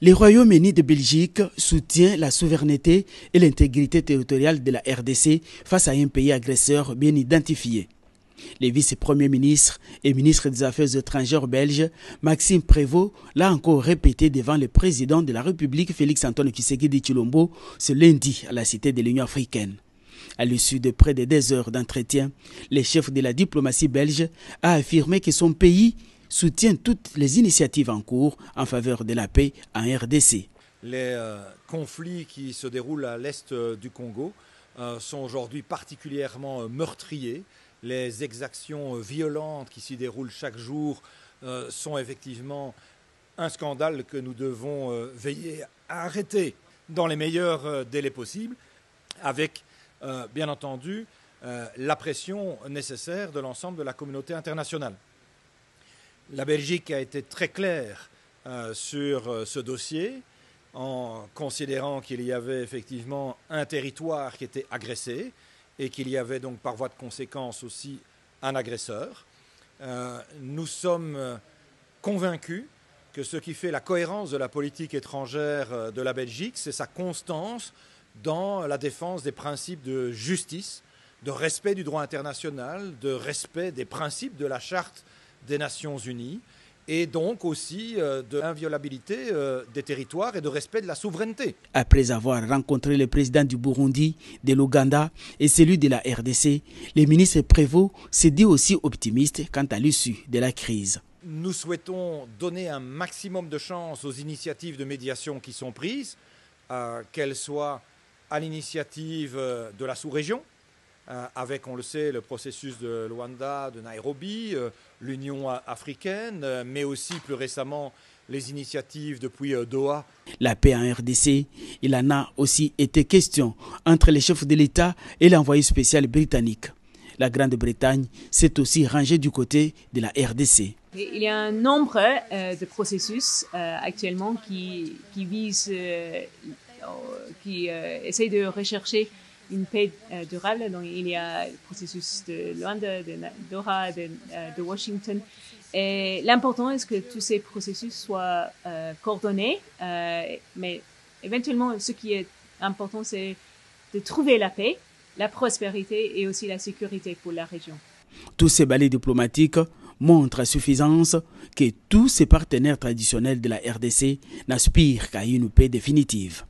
Le Royaume-Uni de Belgique soutient la souveraineté et l'intégrité territoriale de la RDC face à un pays agresseur bien identifié. Le vice-premier ministre et ministre des Affaires étrangères belge, Maxime Prévost, l'a encore répété devant le président de la République, Félix-Antoine Tshisekedi Tshilombo, ce lundi à la Cité de l'Union africaine. À l'issue de près de 2 heures d'entretien, le chef de la diplomatie belge a affirmé que son pays soutient toutes les initiatives en cours en faveur de la paix en RDC. Les conflits qui se déroulent à l'est du Congo sont aujourd'hui particulièrement meurtriers. Les exactions violentes qui s'y déroulent chaque jour sont effectivement un scandale que nous devons veiller à arrêter dans les meilleurs délais possibles, avec bien entendu la pression nécessaire de l'ensemble de la communauté internationale. La Belgique a été très claire sur ce dossier en considérant qu'il y avait effectivement un territoire qui était agressé et qu'il y avait donc par voie de conséquence aussi un agresseur. Nous sommes convaincus que ce qui fait la cohérence de la politique étrangère de la Belgique, c'est sa constance dans la défense des principes de justice, de respect du droit international, de respect des principes de la Charte des Nations Unies et donc aussi de l'inviolabilité des territoires et de respect de la souveraineté. Après avoir rencontré le président du Burundi, de l'Ouganda et celui de la RDC, le ministre Prévost s'est dit aussi optimiste quant à l'issue de la crise. Nous souhaitons donner un maximum de chance aux initiatives de médiation qui sont prises, qu'elles soient à l'initiative de la sous-région, avec, on le sait, le processus de Luanda, de Nairobi, l'Union africaine, mais aussi plus récemment les initiatives depuis Doha. La paix en RDC, il en a aussi été question entre les chefs de l'État et l'envoyé spécial britannique. La Grande-Bretagne s'est aussi rangée du côté de la RDC. Il y a un nombre de processus actuellement qui visent, qui essayent de rechercher une paix durable. Donc, il y a le processus de Luanda, de Doha, de Washington. Et l'important est que tous ces processus soient coordonnés. Mais éventuellement, ce qui est important, c'est de trouver la paix, la prospérité et aussi la sécurité pour la région. Tous ces balais diplomatiques montrent à suffisance que tous ces partenaires traditionnels de la RDC n'aspirent qu'à une paix définitive.